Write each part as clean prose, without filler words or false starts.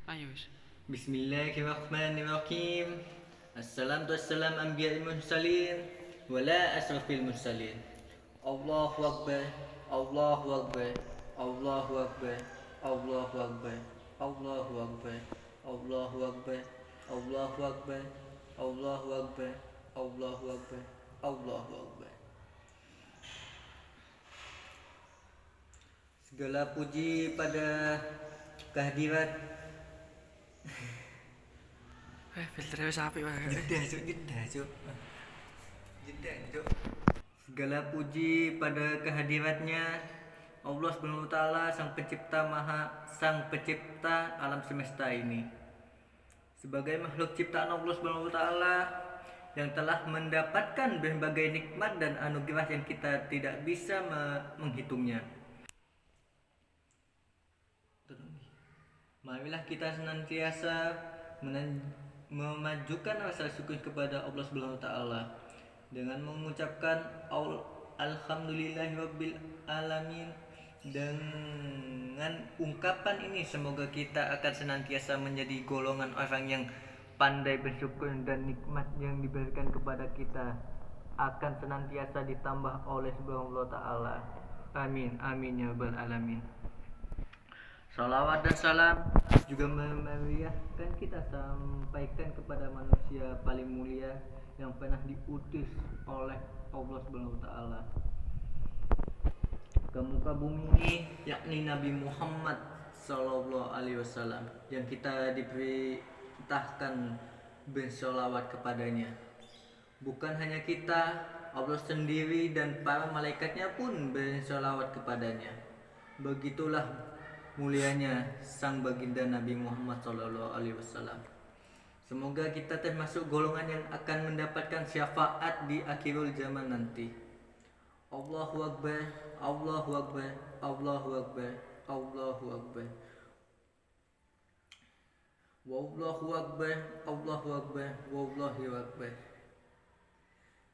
Ayo. Bismillahirrahmanirrahim. Assalam anbiya'il mursalin wala asrafil mursalin. Allahu akbar. Allahu akbar. Allahu akbar. Allahu akbar. Allahu akbar. Allahu akbar. Allahu akbar. Allahu akbar. Allahu akbar. Allahu akbar. Segala puji pada kehadirat Filternya wis apik wae. Jeda, Cuk. Segala puji pada kehadiratnya Allah Subhanahu wa taala sang pencipta alam semesta ini. Sebagai makhluk ciptaan Allah Subhanahu wa taala yang telah mendapatkan berbagai nikmat dan anugerah yang kita tidak bisa menghitungnya. Marilah kita senantiasa memajukan rasa syukur kepada Allah Subhanahu wa taala dengan mengucapkan alhamdulillahirabbil alamin. Dengan ungkapan ini semoga kita akan senantiasa menjadi golongan orang yang pandai bersyukur dan nikmat yang diberikan kepada kita akan senantiasa ditambah oleh Subhanahu wa taala. Amin amin ya rabbal alamin. Salawat dan salam juga memeriahkan kita sampaikan kepada manusia paling mulia yang pernah diutus oleh Allah Subhanahu wa taala ke muka bumi ini, yakni Nabi Muhammad sallallahu alaihi wasallam, yang kita diperintahkan bersolawat kepadanya. Bukan hanya kita, Allah sendiri dan para malaikatnya pun bersolawat kepadanya. Begitulah mulianya sang baginda Nabi Muhammad sallallahu alaihi wasallam. Semoga kita termasuk golongan yang akan mendapatkan syafaat di akhirul zaman nanti. Allahu akbar, Allahu akbar, Allahu akbar, Allahu akbar. Wallahu akbar, Allahu akbar, wallahu akbar.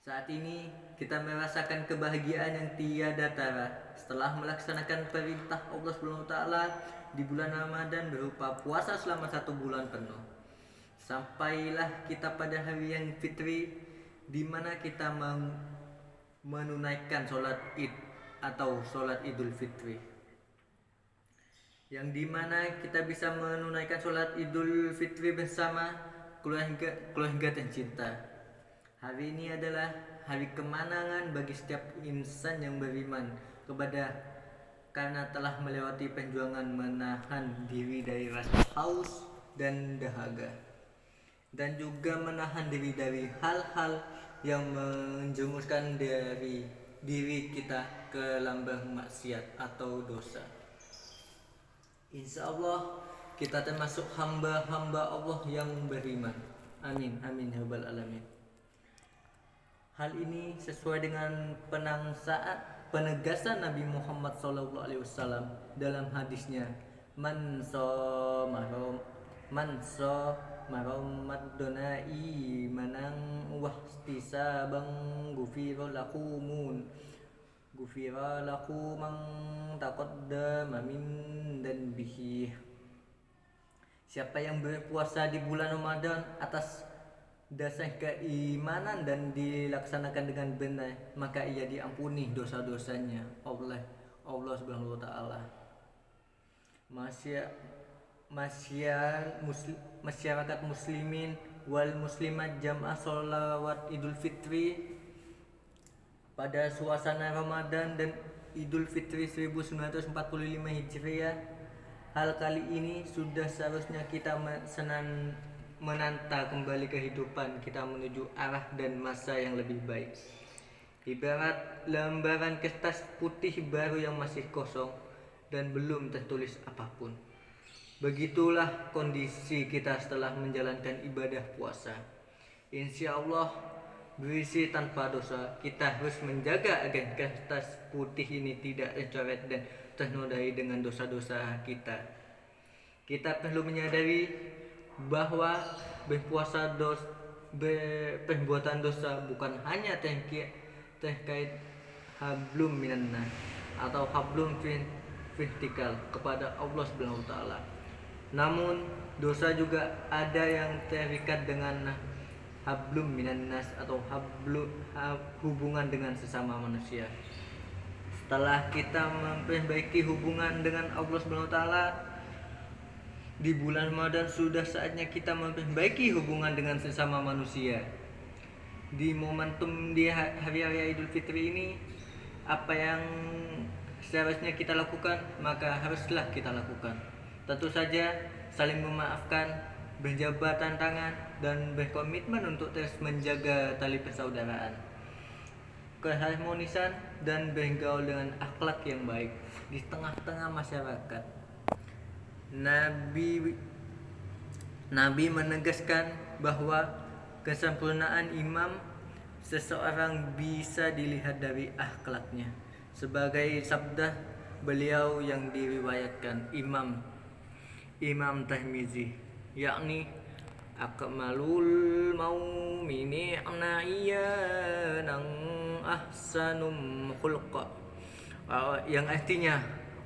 Saat ini kita merasakan kebahagiaan yang tiada tara setelah melaksanakan perintah Allah Subhanahu wa taala di bulan Ramadan berupa puasa selama 1 bulan penuh. Sampailah kita pada hari yang fitri, di mana kita menunaikan sholat Id atau sholat Idul Fitri, yang dimana kita bisa menunaikan sholat Idul Fitri bersama keluarga tercinta. Hari ini adalah hari kemenangan bagi setiap insan yang beriman karena telah melewati perjuangan menahan diri dari rasa haus dan dahaga, dan juga menahan diri dari hal-hal yang menjerumuskan dari diri kita ke lambang maksiat atau dosa. Insya Allah kita termasuk hamba-hamba Allah yang beriman. Amin amin ya rabbal alamin. Hal ini sesuai dengan penegasan Nabi Muhammad SAW dalam hadisnya, man shoma Ramadan imanan wahtisaban ghufira lahu man taqaddama min danbihi. Siapa yang berpuasa di bulan Ramadan atas dasar keimanan dan dilaksanakan dengan benar, maka ia diampuni dosa-dosanya oleh Allah Subhanahu wa taala. Masyarakat muslimin wal muslimat jamaah sholawat Idul Fitri pada suasana Ramadan dan Idul Fitri 1945 Hijriah. Hal kali ini sudah seharusnya kita menata kembali kehidupan kita menuju arah dan masa yang lebih baik. Ibarat lembaran kertas putih baru yang masih kosong dan belum tertulis apapun. Begitulah kondisi kita setelah menjalankan ibadah puasa. Insya Allah berisi tanpa dosa. Kita harus menjaga agar kertas putih ini tidak tercoret dan ternodai dengan dosa-dosa kita. Kita perlu menyadari bahwa perbuatan dosa bukan hanya terkait hablum minannas atau hablum vertikal kepada Allah Subhanahu wa taala. Namun dosa juga ada yang terikat dengan hablum minan nas atau hubungan dengan sesama manusia. Setelah kita memperbaiki hubungan dengan Allah Subhanahu wa taala, di bulan Ramadan sudah saatnya kita memperbaiki hubungan dengan sesama manusia. Di momentum di hari raya Idul Fitri ini, apa yang seharusnya kita lakukan maka haruslah kita lakukan. Tentu saja saling memaafkan, berjabatan tangan, dan berkomitmen untuk terus menjaga tali persaudaraan, keharmonisan, dan bergaul dengan akhlak yang baik di tengah-tengah masyarakat. Nabi menegaskan bahwa kesempurnaan imam seseorang bisa dilihat dari akhlaknya, sebagai sabda beliau yang diriwayatkan Imam Tirmizi, yakni akmalul mu'mini iyanan ahsanum khulqa, yang artinya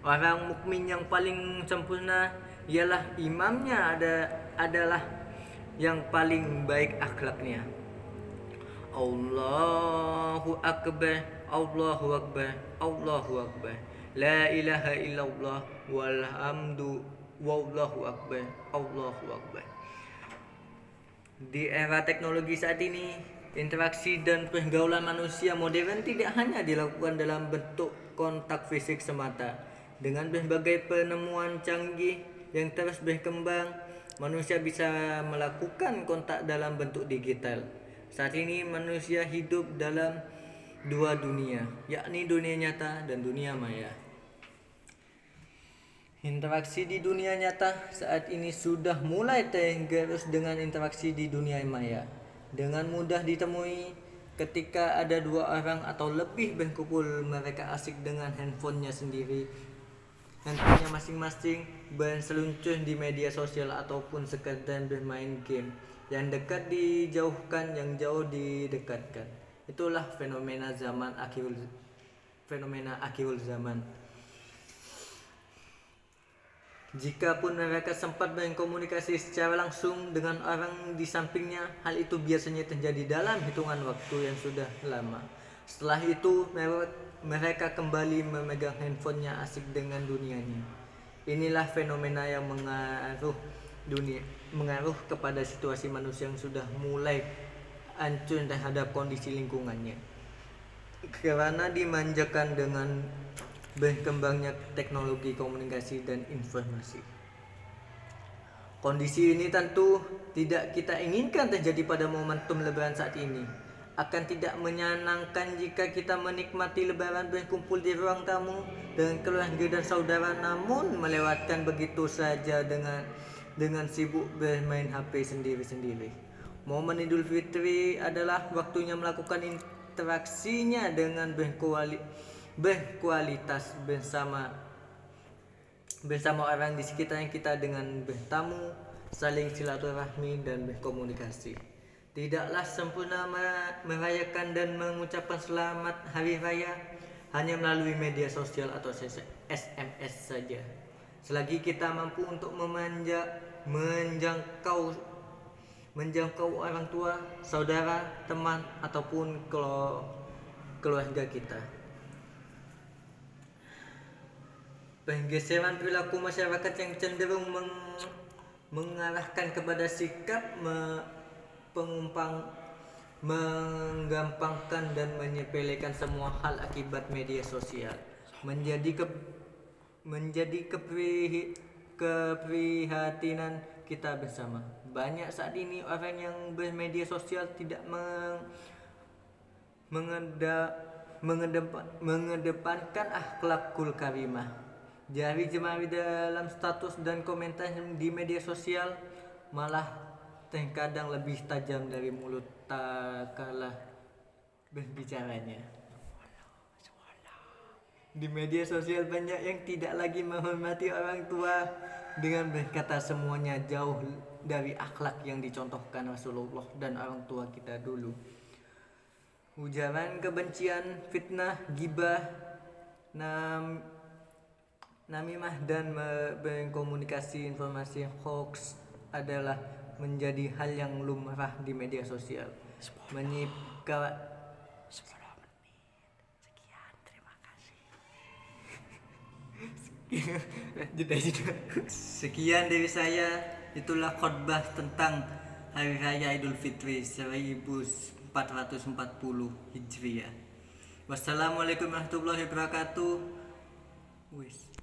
orang mukmin yang paling sempurna ialah imamnya adalah yang paling baik akhlaknya. Allahu akbar, Allahu akbar, Allahu akbar, la ilaha illallah walhamdu wallahu akbar, Allahu akbar. Di era teknologi saat ini, interaksi dan pergaulan manusia modern tidak hanya dilakukan dalam bentuk kontak fisik semata. Dengan berbagai penemuan canggih yang terus berkembang, manusia bisa melakukan kontak dalam bentuk digital. Saat ini manusia hidup dalam dua dunia, yakni dunia nyata dan dunia maya. Interaksi di dunia nyata saat ini sudah mulai tergerus dengan interaksi di dunia maya. Dengan mudah ditemui ketika ada dua orang atau lebih berkumpul, mereka asik dengan handphonenya masing-masing, berseluncur di media sosial ataupun sekadar bermain game. Yang dekat dijauhkan, yang jauh didekatkan. Itulah fenomena akhirul zaman. Jikapun mereka sempat berkomunikasi secara langsung dengan orang di sampingnya, hal itu biasanya terjadi dalam hitungan waktu yang sudah lama. Setelah itu mereka kembali memegang handphonenya asik dengan dunianya. Inilah fenomena yang mengaruh kepada situasi manusia yang sudah mulai hancur terhadap kondisi lingkungannya, karena dimanjakan dengan berkembangnya teknologi komunikasi dan informasi. Kondisi ini tentu tidak kita inginkan terjadi pada momentum Lebaran saat ini. Akan tidak menyenangkan jika kita menikmati Lebaran berkumpul di ruang tamu dengan keluarga dan saudara, namun melewatkan begitu saja dengan sibuk bermain HP sendiri-sendiri. Momen Idul Fitri adalah waktunya melakukan interaksinya dengan berkualitas bersama orang di sekitar kita, dengan bertamu, saling silaturahmi, dan berkomunikasi. Tidaklah sempurna merayakan dan mengucapkan selamat hari raya hanya melalui media sosial atau SMS saja. Selagi kita mampu untuk menjangkau orang tua, saudara, teman, ataupun keluarga kita. Pergeseran perilaku masyarakat yang cenderung mengarahkan kepada sikap menggampangkan dan menyepelekan semua hal akibat media sosial menjadi keprihatinan kita bersama. Banyak saat ini orang yang bermedia sosial tidak mengedepankan akhlakul karimah. Jari-jemari dalam status dan komentar di media sosial malah terkadang lebih tajam dari mulut tak kalah berbicaranya. Di media sosial banyak yang tidak lagi menghormati orang tua dengan berkata semuanya jauh dari akhlak yang dicontohkan Rasulullah dan orang tua kita dulu. Ujaran kebencian, fitnah, ghibah, Namimah dan berkomunikasi informasi hoax adalah menjadi hal yang lumrah di media sosial. Menyikapi 10 menit. Sekian, terima kasih. Sekian dari saya. Itulah khotbah tentang Hari Raya Idul Fitri 1440 Hijriah. Wassalamualaikum warahmatullahi wabarakatuh. Wis.